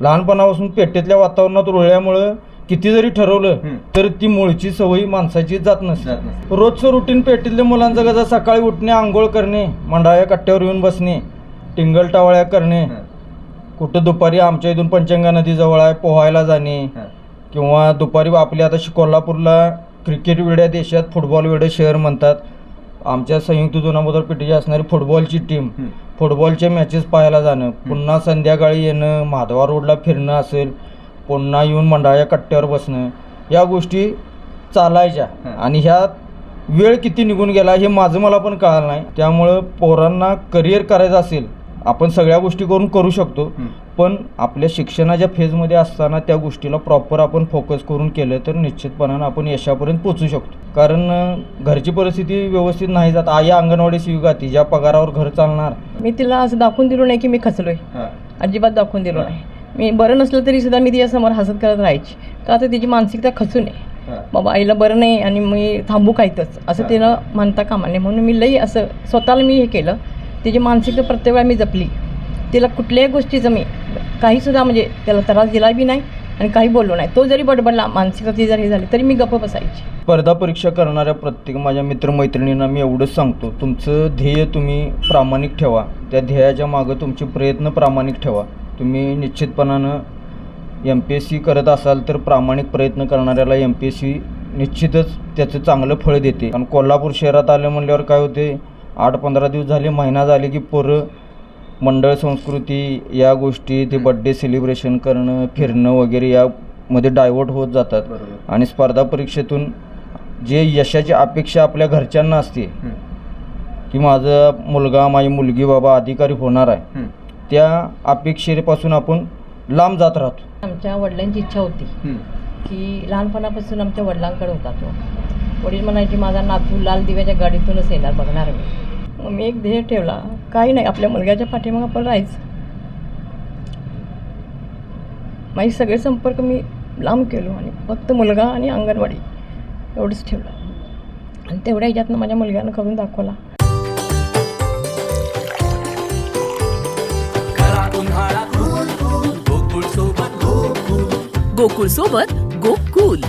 लहानपणापासून पेटेतल्या वातावरणात रुळल्यामुळं किती जरी ठरवलं तर ती मूळची सवय माणसाची जात नसते. रोजचं रुटीन पेटीतल्या मुलांचं कसं सकाळी उठणे, आंघोळ करणे, मंडाळ्या कट्ट्यावर येऊन बसणे, टिंगल टावळ्या करणे, कुठं दुपारी आमच्या इथून पंचगंगा नदी जवळ आहे पोहायला जाणे, किंवा दुपारी आपल्या आता कोल्हापूरला क्रिकेट वेड्या देशात फुटबॉल वेडे शहर म्हणतात. आमच्या संयुक्त जुनामोदर पेटीची असणारी फुटबॉलची टीम, फुटबॉलचे मॅचेस पाहायला जाणं, पुन्हा संध्याकाळी येणं, माधवा रोडला फिरणं असेल, पुन्हा येऊन मंडाळ्या कट्ट्यावर बसणं, या गोष्टी चालायच्या. आणि ह्या वेळ किती निघून गेला हे माझं मला पण कळलं नाही. त्यामुळं पोरांना करिअर करायचं असेल आपण सगळ्या गोष्टी करू शकतो, पण आपल्या शिक्षणाच्या फेजमध्ये असताना त्या गोष्टीला प्रॉपर आपण फोकस करून केलं तर निश्चितपणानं आपण यशापर्यंत पोचू शकतो. कारण घरची परिस्थिती व्यवस्थित नाही जात. आई अंगणवाडी सेविका तिच्या पगारावर घर चालणार. मी तिला असं दाखवून दिलो नाही की मी खचलोय, अजिबात दाखवून दिलो नाही. मी बरं नसलं तरी सुद्धा मी तिच्यासमोर हसत करत राहायची, का तर तिची मानसिकता खचू नये. बाबा आईला बरं नाही आणि मी थांबू काहीतच असं तिला म्हणता कामा नये, म्हणून मी लई असं स्वतःला मी हे केलं. तिची मानसिकता प्रत्येक वेळा मी जपली. तिला कुठल्याही गोष्टीचं मी काहीसुद्धा म्हणजे त्याला त्रास दिला बी नाही आणि काही बोललो नाही. तो जरी बडबडला मानसिकता ती जरी झाली तरी मी गप्प बसायची. स्पर्धा परीक्षा करणाऱ्या प्रत्येक माझ्या मित्रमैत्रिणींना मी एवढंच सांगतो, तुमचं ध्येय तुम्ही प्रामाणिक ठेवा. त्या ध्येयाच्या मागं तुमचे प्रयत्न प्रामाणिक ठेवा. तुम्ही निश्चितपणानं MPSC करत असाल तर प्रामाणिक प्रयत्न करणाऱ्याला MPSC निश्चितच त्याचं चांगलं फळ देते. कारण कोल्हापूर शहरात आलं म्हणल्यावर काय होते, 8-15 दिवस झाले, महिना झाले की पोरं मंडळ संस्कृती या गोष्टी, ते बड्डे सेलिब्रेशन करणं, फिरणं वगैरे यामध्ये डायव्हर्ट होत जातात. आणि स्पर्धा परीक्षेतून जे यशाची अपेक्षा आपल्या घरच्यांना असते की माझा मुलगा माझी मुलगी बाबा अधिकारी होणार आहे, त्या अपेक्षेपासून आपण लांब जात राहतो. आमच्या वडिलांची इच्छा होती की लहानपणापासून आमच्या वडिलांकडे होता तो. वडील म्हणायचे माझा नातू लाल दिव्याच्या गाडीतूनच येणार बघणार मी. मग मी एक ध्येय ठेवला, काही नाही आपल्या मुलग्याच्या पाठीमागं आपण राहायचं. माझे सगळे संपर्क मी लांब केलो आणि फक्त मुलगा आणि अंगणवाडी एवढंच ठेवलं. आणि तेवढ्या ह्याच्यातनं माझ्या मुलग्यानं करून दाखवला. गोकुळ सोबत गोकुल.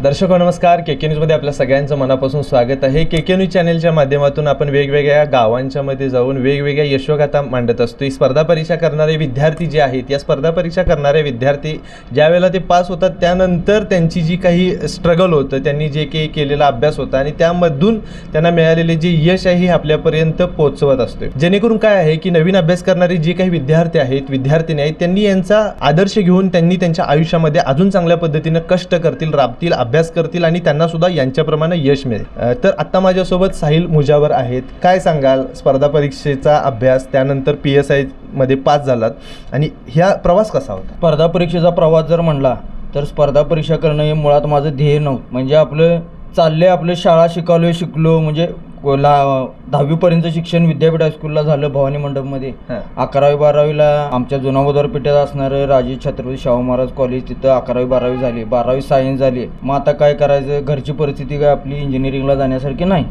दर्शक नमस्कार, KK न्यूजमध्ये आपल्या सगळ्यांचं मनापासून स्वागत आहे. KK न्यूज चॅनलच्या माध्यमातून आपण वेगवेगळ्या गावांच्या मध्ये जाऊन वेगवेगळ्या यशोगाथा मांडत असतो. स्पर्धा परीक्षा करणारे विद्यार्थी जे आहेत, या स्पर्धा परीक्षा करणारे विद्यार्थी ज्या वेळेला ते पास होतात त्यानंतर त्यांची जी काही स्ट्रगल होतं, त्यांनी जे काही केलेला अभ्यास होता आणि त्यामधून त्यांना मिळालेले जे यश आहे हे आपल्यापर्यंत पोहोचवत असतो. जेणेकरून काय आहे की नवीन अभ्यास करणारे जे काही विद्यार्थी आहेत, विद्यार्थिनी आहेत, त्यांनी यांचा आदर्श घेऊन त्यांनी त्यांच्या आयुष्यामध्ये अजून चांगल्या पद्धतीनं कष्ट करतील, राबतील, अभ्यास करतील आणि त्यांना सुद्धा यांच्याप्रमाणे यश मिळेल. तर आता माझ्यासोबत साहिल मुजावर आहेत. काय सांगाल, स्पर्धा परीक्षेचा अभ्यास, त्यानंतर PSI मध्ये पास झालात आणि ह्या प्रवास कसा होता? स्पर्धा परीक्षेचा प्रवास जर म्हणला तर स्पर्धा परीक्षा करणं हे मुळात माझं ध्येय नव्हतं. म्हणजे आपलं चाललंय, आपलं शाळा शिकलो म्हणजे 10वीपर्यंत शिक्षण विद्यापीठ हायस्कूलला झालं भवानी मंडपमध्ये. 11वी-12वीला आमच्या जुनामोदर पेठेत असणारं राजे छत्रपती शाहू महाराज कॉलेज, तिथं 11वी-12वी झाली. 12वी सायन्स झाली. मग आता काय करायचं, घरची परिस्थिती काय आपली इंजिनिअरिंगला जाण्यासारखी नाही.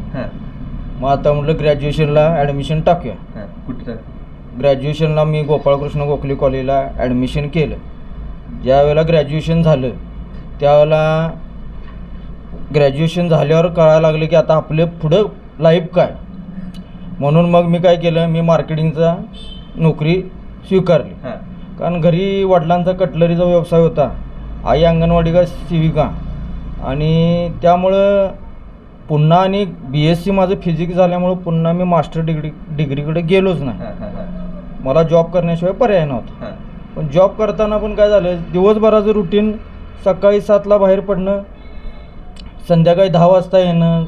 मग आता म्हटलं ग्रॅज्युएशनला ॲडमिशन टाकूया. कुठं ग्रॅज्युएशनला मी गोपाळकृष्ण गोखले कॉलेजला ॲडमिशन केलं. ज्यावेळेला ग्रॅज्युएशन झालं त्यावेळेला ग्रॅज्युएशन झाल्यावर कळायला लागलं की आता आपलं पुढं लाईफ काय. म्हणून मग मी काय केलं, मी मार्केटिंगचा नोकरी स्वीकारली. कारण घरी वडिलांचा कटलरीचा व्यवसाय होता, आई अंगणवाडी का सेविका, आणि त्यामुळं पुन्हा आणि BSc माझं फिजिक्स झाल्यामुळं पुन्हा मी मास्टर डिग्रीकडे गेलोच नाही. मला जॉब करण्याशिवाय पर्याय नव्हता. पण जॉब करताना पण काय झालं, दिवसभराचं रुटीन सकाळी 7ला बाहेर पडणं, संध्याकाळी 10 वाजता येणं.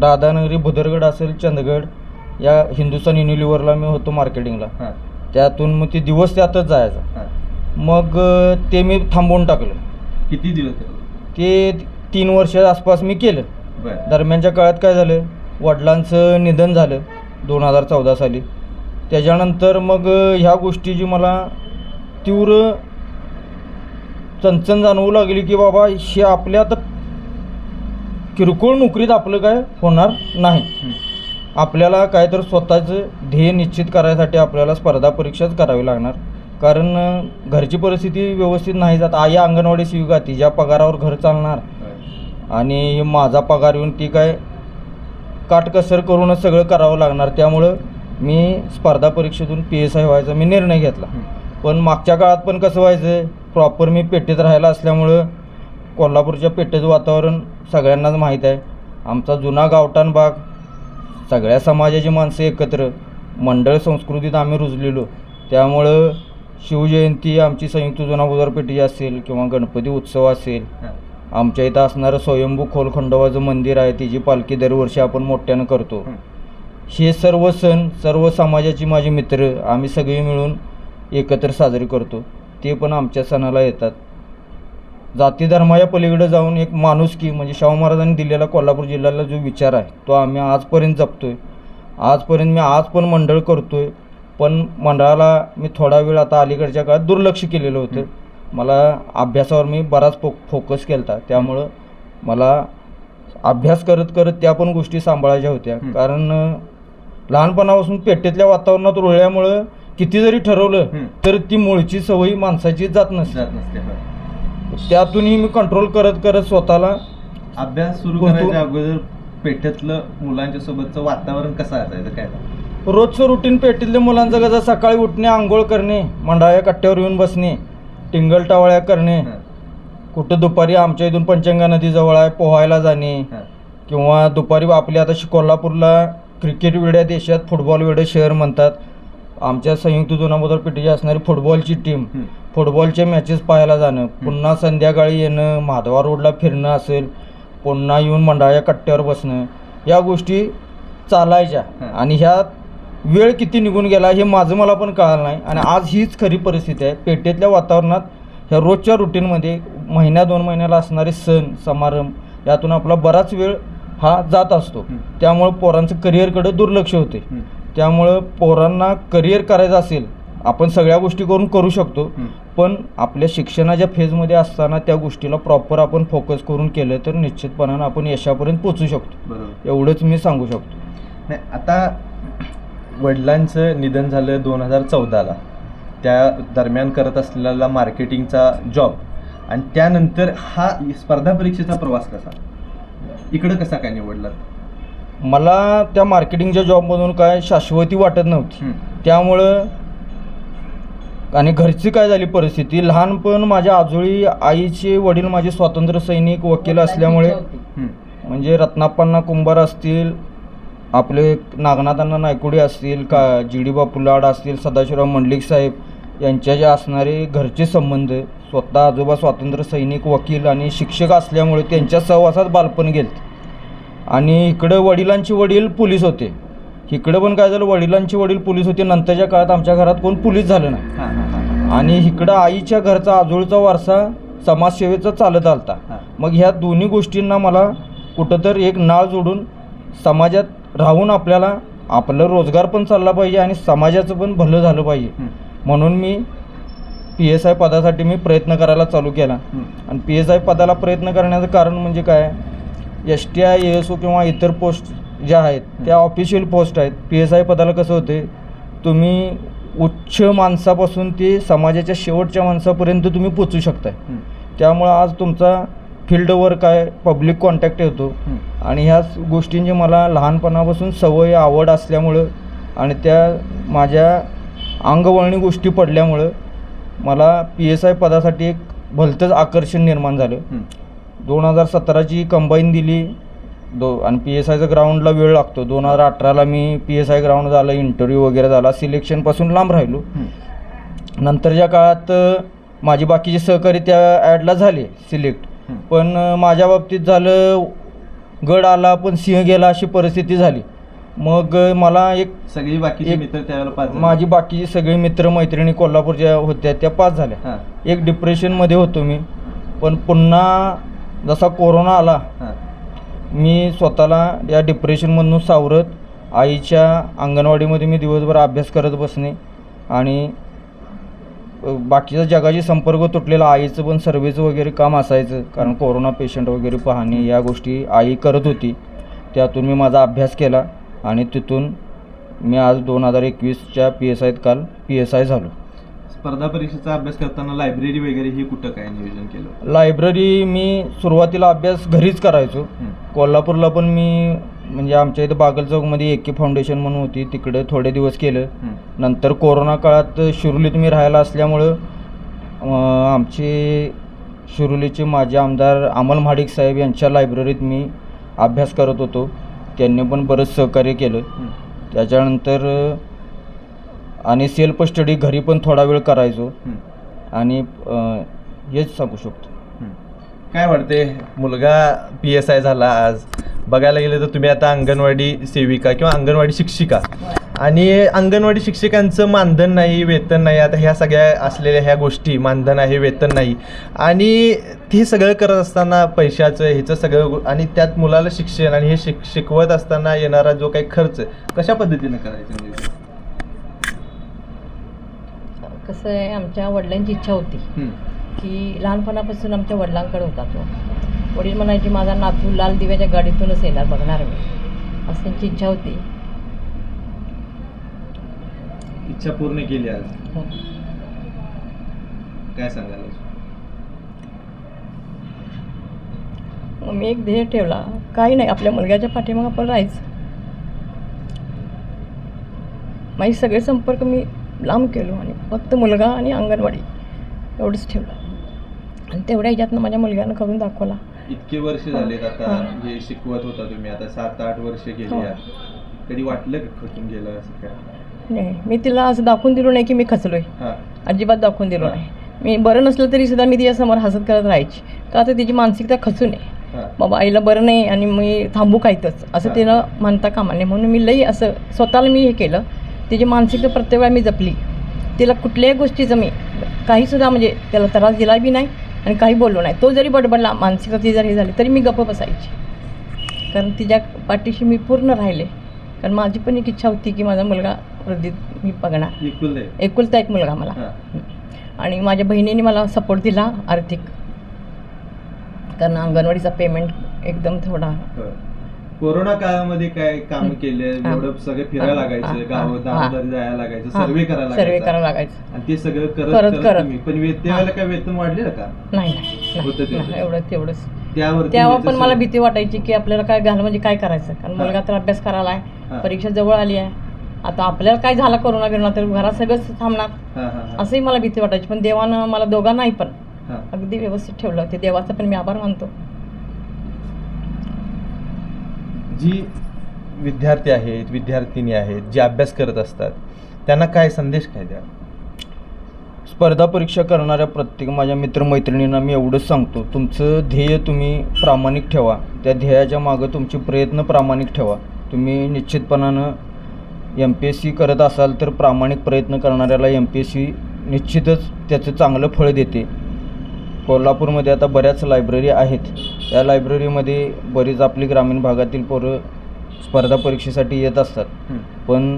राधानगरी, भुदरगड असेल, चंदगड या हिंदुस्थान युनिलिव्हरला मी होतो मार्केटिंगला. त्यातून मग ते दिवस त्यातच जायचा. मग ते मी थांबवून टाकलं. किती दिवस ते 3 वर्ष आसपास मी केलं. दरम्यानच्या काळात काय झालं, वडिलांचं निधन झालं 2014 साली. त्याच्यानंतर मग ह्या गोष्टीची मला तीव्र चणचण जाणवू लागली की बाबा हे आपल्या आता किरकोळ नोकरीत आपलं काय होणार नाही. आपल्याला काय तर स्वतःचं ध्येय निश्चित करायसाठी आपल्याला स्पर्धा परीक्षाच करावी लागणार. कारण घरची परिस्थिती व्यवस्थित नाही जात. आई अंगणवाडी सेविका, तिच्या पगारावर घर चालणार आणि माझा पगार येऊन ती काय काटकसर करूनच सगळं करावं लागणार. त्यामुळं मी स्पर्धा परीक्षेतून PSI व्हायचा मी निर्णय घेतला. पण मागच्या काळात पण कसं व्हायचं, प्रॉपर मी पेठेत राहायला असल्यामुळं कोल्हापूरच्या पेठेचं वातावरण सगळ्यांनाच माहीत आहे. आमचा जुना गावठाण भाग, सगळ्या समाजाची माणसं एकत्र, मंडळ संस्कृतीत आम्ही रुजलेलो. त्यामुळं शिवजयंती आमची संयुक्त जुना बाजारपेठेची असेल किंवा गणपती उत्सव असेल, आमच्या इथं असणारं स्वयंभू खोलखंडोबाचं मंदिर आहे, तिची पालखी दरवर्षी आपण मोठ्यानं करतो. हे सर्व सण सर्व समाजाची माझी मित्र आम्ही सगळी मिळून एकत्र साजरी करतो. ते पण आमच्या सणाला येतात. जाती धर्माच्या पलीकडे जाऊन एक माणुसकी म्हणजे शाहू महाराजांनी दिलेला कोल्हापूर जिल्ह्याला जो विचार आहे तो आम्ही आजपर्यंत जपतो आहे. आजपर्यंत मी आज पण मंडळ करतो आहे. पण मंडळाला मी थोडा वेळ आता अलीकडच्या काळात दुर्लक्ष केलेलं होतं. मला अभ्यासावर मी बराच फोकस केला होता. त्यामुळं मला अभ्यास करत करत त्या पण गोष्टी सांभाळायच्या होत्या. कारण लहानपणापासून पेठेतल्या वातावरणात रुळल्यामुळं किती जरी ठरवलं तर ती मूळची सवय माणसाची जात नसते. त्यातूनही मी कंट्रोल करत करत स्वतःला अभ्यास सुरू करायच्या अगोदर पेठेतलं मुलांच्या सोबतचं वातावरण कसं असायचं काय? रोजचं रुटीन पेठेतल्या मुलांचं कसं, सकाळी उठणे, आंघोळ करणे, मंडळाच्या कट्ट्यावर येऊन बसणे, टिंगल टावळ्या करणे, कुठं दुपारी आमच्या इथून पंचगंगा नदी जवळ आहे पोहायला जाणे, किंवा दुपारी आपली आता कोल्हापूरला क्रिकेट वेड्या देशात फुटबॉल वेडे शहर म्हणतात. आमच्या संयुक्त जुना बाजारपेठेची असणारी फुटबॉलची टीम, फुटबॉलचे मॅचेस पाहायला जाणं, पुन्हा संध्याकाळी येणं, माधवा रोडला फिरणं असेल, पुन्हा येऊन मंडळाच्या कट्ट्यावर बसणं, या गोष्टी चालायच्या. आणि ह्या वेळ किती निघून गेला हे माझं मला पण कळालं नाही. आणि आज हीच खरी परिस्थिती आहे. पेठेतल्या वातावरणात ह्या रोजच्या रुटीनमध्ये महिन्या 2 महिन्याला असणारे सण समारंभ यातून आपला बराच वेळ हा जात असतो. त्यामुळं पोरांचं करिअरकडे दुर्लक्ष होते. त्यामुळं पोरांना करिअर करायचं असेल आपण सगळ्या गोष्टी करू शकतो. पण आपल्या शिक्षणाच्या फेजमध्ये असताना त्या गोष्टीला प्रॉपर आपण फोकस करून केलं तर निश्चितपणानं आपण यशापर्यंत पोचू शकतो. एवढंच मी सांगू शकतो. नाही, आता वडिलांचं निधन झालं 2014ला. त्या दरम्यान करत असलेला मार्केटिंगचा जॉब आणि त्यानंतर हा स्पर्धा परीक्षेचा प्रवास कसा, इकडं कसा काय निवडला? मला त्या मार्केटिंगच्या जॉबमधून काय शाश्वती वाटत नव्हती. त्यामुळं आणि घरची काय झाली परिस्थिती, लहानपण माझ्या आजोळी आईचे वडील माझे स्वातंत्र्य सैनिक वकील असल्यामुळे म्हणजे रत्नाप्पांना कुंभार असतील, आपले नागनाथांना नायकुडे असतील, का GD बापू लाड असतील, सदाशिवराव मंडलिक साहेब यांच्या जे असणारे घरचे संबंध, स्वतः आजोबा स्वातंत्र्य सैनिक वकील आणि शिक्षक असल्यामुळे त्यांच्या सहवासात बालपण गेलं. आणि इकडं वडिलांचे वडील पोलीस होते. इकडं पण काय झालं, वडिलांचे वडील पोलीस होते. नंतरच्या काळात आमच्या घरात कोण पोलीस झालं नाही. आणि इकडं आईच्या घरचा आजोळचा वारसा समाजसेवेचा चालत आलता. मग ह्या दोन्ही गोष्टींना मला कुठंतर एक नाळ जोडून समाजात राहून आपल्याला आपलं रोजगार पण चालला पाहिजे आणि समाजाचं पण भलं झालं पाहिजे. म्हणून मी PSI पदासाठी मी प्रयत्न करायला चालू केला. आणि PSI पदाला प्रयत्न करण्याचं कारण म्हणजे काय, STI ASO किंवा इतर पोस्ट ज्या आहेत त्या ऑफिशियल पोस्ट आहेत. PSI पदाला कसं होते, तुम्ही उच्च माणसापासून ते समाजाच्या शेवटच्या माणसापर्यंत तुम्ही पोचू शकताय. त्यामुळं आज तुमचा फील्ड वर्क आहे, पब्लिक कॉन्टॅक्ट येतो. आणि ह्याच गोष्टींची मला लहानपणापासून सवय आवड असल्यामुळं आणि त्या माझ्या अंगवळणी गोष्टी पडल्यामुळं मला PSI पदासाठी एक भलतंच आकर्षण निर्माण झालं. 2017ची कंबाईन दिली आणि PSIचा ग्राउंडला वेळ लागतो. 2018ला मी PSI ग्राउंड झालं, इंटरव्ह्यू वगैरे झाला, सिलेक्शनपासून लांब राहिलो. नंतरच्या काळात माझी बाकीचे सहकारी त्या ॲडला झाले सिलेक्ट. पण माझ्या बाबतीत झालं, गड आला पण सिंह गेला अशी परिस्थिती झाली. मग मला एक सगळी बाकीचे मित्र त्यावेळेला पास, माझी बाकीची सगळी मित्र मैत्रिणी कोल्हापूरच्या होत्या त्या पास झाल्या. एक डिप्रेशनमध्ये होतो मी. पण पुन्हा जसा कोरोना आला मी स्वतःला या डिप्रेशनमधून सावरत आईच्या अंगणवाडीमध्ये मी दिवसभर अभ्यास करत बसणे आणि बाकीच्या जगाशी संपर्क तुटलेला. आईचं पण सर्वेचं वगैरे काम असायचं कारण कोरोना पेशंट वगैरे पाहणे या गोष्टी आई करत होती. त्यातून मी माझा अभ्यास केला आणि तिथून मी आज 2021च्या PSIत काल PSI झालो. स्पर्धा परीक्षेचा अभ्यास करताना लायब्ररी वगैरे ही कुठं काय नियोजन केलं? लायब्ररी मी सुरुवातीला अभ्यास घरीच करायचो. कोल्हापूरला पण मी म्हणजे आमच्या इथं बागल चौकमध्ये एके फाउंडेशन म्हणून होती, तिकडे थोडे दिवस केलं. नंतर कोरोना काळात शिरोलीत मी राहायला असल्यामुळं आमचे शिरोलीचे माजी आमदार अमल महाडिक साहेब यांच्या लायब्ररीत मी अभ्यास करत होतो. त्यांनी पण बरंच सहकार्य केलं. त्याच्यानंतर आणि सेल्फ स्टडी घरी पण थोडा वेळ करायचो. आणि हेच सांगू शकतो. काय वाटते, मुलगा PSI झाला आज, बघायला गेलं तर तुम्ही आता अंगणवाडी सेविका किंवा अंगणवाडी शिक्षिका, आणि अंगणवाडी शिक्षकांचं मानधन नाही, वेतन नाही. आता ह्या सगळ्या असलेल्या ह्या गोष्टी, मानधन आहे, वेतन नाही, आणि ते सगळं करत असताना पैशाचं ह्याचं सगळं, आणि त्यात मुलाला शिक्षण आणि हे शिकवत असताना येणारा जो काही खर्च कशा पद्धतीनं करायचं? म्हणजे कसं आहे, आमच्या वडिलांची इच्छा होती की लहानपणापासून आमच्या वडिलांकडे होता तो. वडील म्हणायचे माझा नातू लाल दिव्याच्या गाडीतूनच येणार बघणार मी, असं त्यांची इच्छा होती. इच्छा पूर्ण केली आज. काय सांगाल? मग मी एक ध्येय ठेवला, काही नाही, आपल्या मुलग्याच्या पाठीमागं आपण राहायचं. माझे सगळे संपर्क मी लांब केलो आणि फक्त मुलगा आणि अंगणवाडी एवढंच ठेवलं. आणि तेवढ्या ह्याच्यातनं माझ्या मुलग्यानं करून दाखवला. इतके वर्ष झालेत आता हे शिकवत होता तुम्ही, आता 7-8 वर्ष गेली. कधी वाटलं का खचून गेलं असं काय? नाही, मी तिला असं दाखवून दिलो नाही की मी खचलोय. अजिबात दाखवून दिलो नाही. मी बरं नसलं तरी सुद्धा मी तिच्यासमोर हसत करत राहायची. का तर तिची मानसिकता खचू नये. बाबा आईला बरं नाही आणि मी थांबू काहीतच असं तिनं म्हणता कामा नये, म्हणून मी लई असं स्वतःला मी हे केलं. तिची मानसिकता प्रत्येक वेळा मी जपली. तिला कुठल्याही गोष्टीचं मी काहीसुद्धा म्हणजे त्याला त्रास दिला बी नाही आणि काही बोललो नाही. तो जरी बडबडला, मानसिकता ती जरी झाली तरी मी गप्प बसायची, कारण तिच्या पाठीशी मी पूर्ण राहिले. कारण माझी पण एक इच्छा होती की माझा मुलगा वृद्धीत मी बघणार. एकुलता एक मुलगा मला. आणि माझ्या बहिणीने मला सपोर्ट दिला आर्थिक, कारण अंगणवाडीचा पेमेंट एकदम थोडा. कोरोना काळामध्ये काय काम केले? एवढं सगळं फिरायला लागायचं, गावात जायला लागायचं, सर्वे करायला लागायचं, आणि ते सगळं करत पण त्यावेळेला काय वेतन वाढलेलं का? नाही, तेवढंच. तेव्हा पण मला भीती वाटायची की आपल्याला काय झालं म्हणजे काय करायचं, कारण मुलगा तर अभ्यास करायला आहे, परीक्षा जवळ आली आहे. आता आपल्याला काय झालं कोरोना बिरोना तर घरात सगळंच थांबणार, असंही मला भीती वाटायची. पण देवानं मला दोघांनाही पण अगदी व्यवस्थित ठेवलं. ते देवाचा पण मी आभार मानतो. जी विद्यार्थी आहेत, विद्यार्थिनी आहेत, जे अभ्यास करत असतात, त्यांना काय संदेश काय द्या? स्पर्धा परीक्षा करणाऱ्या प्रत्येक माझ्या मित्रमैत्रिणींना मी एवढंच सांगतो, तुमचं ध्येय तुम्ही प्रामाणिक ठेवा. त्या ध्येयाच्या मागं तुमचे प्रयत्न प्रामाणिक ठेवा. तुम्ही निश्चितपणानं MPSC करत असाल तर प्रामाणिक प्रयत्न करणाऱ्याला MPSC निश्चितच त्याचं चांगलं फळ देते. कोल्हापूरमध्ये आता बऱ्याच लायब्ररी आहेत. या लायब्ररीमध्ये बरीच आपली ग्रामीण भागातील पोरं स्पर्धा परीक्षेसाठी येत असतात. पण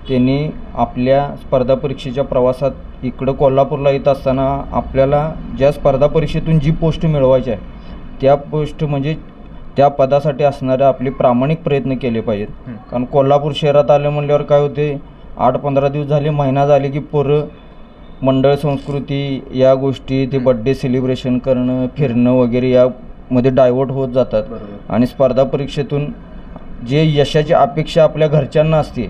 त्यांनी आपल्या स्पर्धा परीक्षेच्या प्रवासात इकडं कोल्हापूरला येत असताना आपल्याला ज्या स्पर्धा परीक्षेतून जी पोस्ट मिळवायची आहे त्या पोस्ट म्हणजे त्या पदासाठी असणारे आपले प्रामाणिक प्रयत्न केले पाहिजेत. कारण कोल्हापूर शहरात आलं म्हणल्यावर काय होते, 8-15 दिवस झाले, महिना झाले की पोरं मंडळ संस्कृती या गोष्टी, ते बड्डे सेलिब्रेशन करणं, फिरणं वगैरे यामध्ये डायव्हर्ट होत जातात. आणि स्पर्धा परीक्षेतून जे यशाची अपेक्षा आपल्या घरच्यांना असते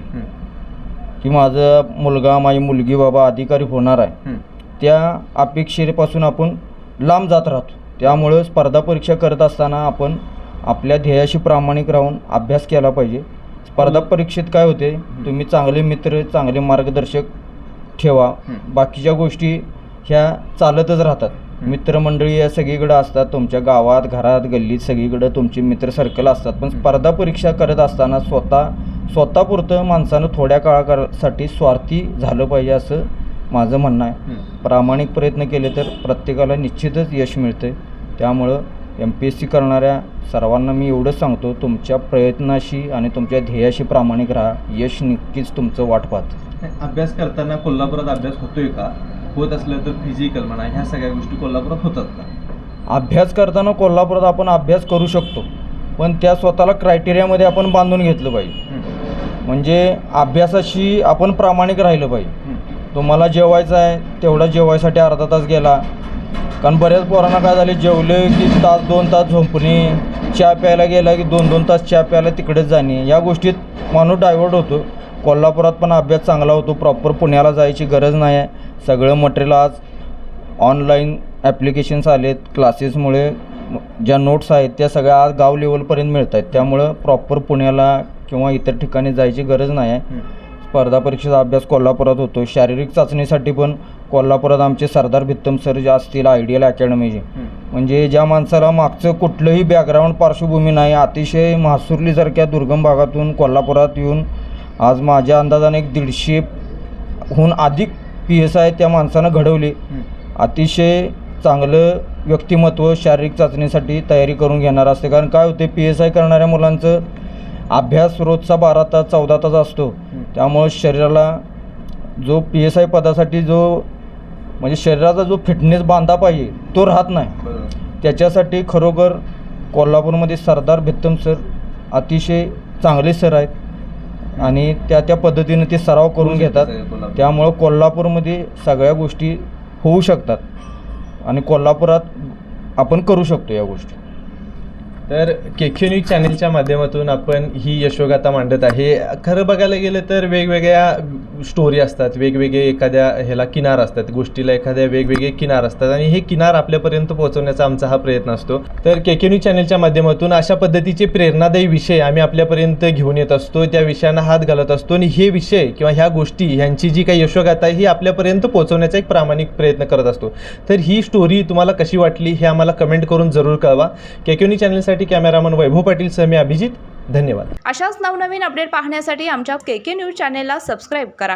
की माझा मुलगा, माझी मुलगी बाबा अधिकारी होणार आहे, त्या अपेक्षेपासून आपण लांब जात राहतो. त्यामुळं स्पर्धा परीक्षा करत असताना आपण आपल्या ध्येयाशी प्रामाणिक राहून अभ्यास केला पाहिजे. स्पर्धा परीक्षेत काय होते, तुम्ही चांगले मित्र, चांगले मार्गदर्शक ठेवा. बाकीच्या गोष्टी ह्या चालतच राहतात. मित्रमंडळी या सगळीकडं असतात, तुमच्या गावात, घरात, गल्लीत सगळीकडं तुमचे मित्र सर्कल असतात. पण स्पर्धा परीक्षा करत असताना स्वतःपुरतं माणसानं थोड्या काळासाठी स्वार्थी झालं पाहिजे असं माझं म्हणणं आहे. प्रामाणिक प्रयत्न केले तर प्रत्येकाला निश्चितच यश मिळतं. त्यामुळं MPSC करणाऱ्या सर्वांना मी एवढंच सांगतो, तुमच्या प्रयत्नाशी आणि तुमच्या ध्येयाशी प्रामाणिक राहा. यश नक्कीच तुमचं वाट पाहतं. अभ्यास करताना कोल्हापुरात अभ्यास होतोय का? होत असलं तर फिजिकल म्हणा, ह्या सगळ्या गोष्टी कोल्हापुरात होतात का? अभ्यास करताना कोल्हापुरात आपण अभ्यास करू शकतो, पण त्या स्वतःला क्रायटेरियामध्ये आपण बांधून घेतलं पाहिजे. म्हणजे अभ्यासाशी आपण प्रामाणिक राहिलं पाहिजे. तुम्हाला जेवायचं आहे तेवढा जेवायसाठी अर्धा तास गेला. कारण बऱ्याच पोरांना काय झाले, जेवले की तास 2 तास झोपणे, चहा प्यायला गेला की 2-2 तास चहा प्यायला तिकडेच जाणे, या गोष्टीत माणूस डायव्हर्ट होतो. कोल्हापुरात पण अभ्यास चांगला होतो, प्रॉपर पुण्याला जायची गरज नाही आहे. सगळं मटेरियल आज ऑनलाईन ॲप्लिकेशन्स आलेत, क्लासेसमुळे ज्या नोट्स आहेत त्या सगळ्या आज गाव लेवलपर्यंत मिळत आहेत. त्यामुळं प्रॉपर पुण्याला किंवा इतर ठिकाणी जायची गरज नाही आहे. स्पर्धा परीक्षेचा अभ्यास कोल्हापुरात होतो. शारीरिक चाचणीसाठी पण कोल्हापुरात आमचे सरदार भित्तम सर जे असतील आयडियल अकॅडमीचे, म्हणजे ज्या माणसाला मागचं कुठलंही बॅकग्राऊंड पार्श्वभूमी नाही, अतिशय म्हासुर्लीसारख्या दुर्गम भागातून कोल्हापुरात येऊन आज माझ्या अंदाजाने 150हून अधिक PSI त्या माणसानं घडवली. अतिशय चांगलं व्यक्तिमत्व शारीरिक चाचणीसाठी तयारी करून घेणार असते. कारण काय होते, PSI करणाऱ्या मुलांचं अभ्यास रोजचा 12 तास 14 तास असतो. त्यामुळं शरीराला जो PSI पदासाठी जो म्हणजे शरीराचा जो फिटनेस बांधा पाहिजे तो राहत नाही. त्याच्यासाठी खरोखर कोल्हापूरमध्ये सरदार भित्तम सर अतिशय चांगले सर आहेत आणि त्या पद्धतीने ते सराव करून घेतात. त्यामुळं कोल्हापूरमध्ये सगळ्या गोष्टी होऊ शकतात आणि कोल्हापुरात आपण करू शकतो या गोष्टी. तर KK न्यूज चॅनलच्या माध्यमातून आपण ही यशोगाथा मांडत आहे. खरं बघायला गेलं तर वेगवेगळ्या स्टोरी असतात, वेगवेगळे एखाद्या ह्याला किनार असतात, गोष्टीला एखाद्या वेगवेगळे किनार असतात आणि हे किनार आपल्यापर्यंत पोहोचवण्याचा आमचा हा प्रयत्न असतो. तर KK न्यूज चॅनलच्या माध्यमातून अशा पद्धतीचे प्रेरणादायी विषय आम्ही आपल्यापर्यंत घेऊन येत असतो, त्या विषयांना हात घालत असतो आणि हे विषय किंवा ह्या गोष्टी ह्यांची जी काही यशोगाथा आहे ही आपल्यापर्यंत पोहोचवण्याचा एक प्रामाणिक प्रयत्न करत असतो. तर ही स्टोरी तुम्हाला कशी वाटली हे आम्हाला कमेंट करून जरूर कळवा. KK न्यूज चॅनलसाठी कॅमेरामन वैभव पाटील सह मी अभिजित. धन्यवाद. अशाच नवनवीन अपडेट पाहण्यासाठी आमच्या KK न्यूज चॅनेलला सबस्क्राईब करा.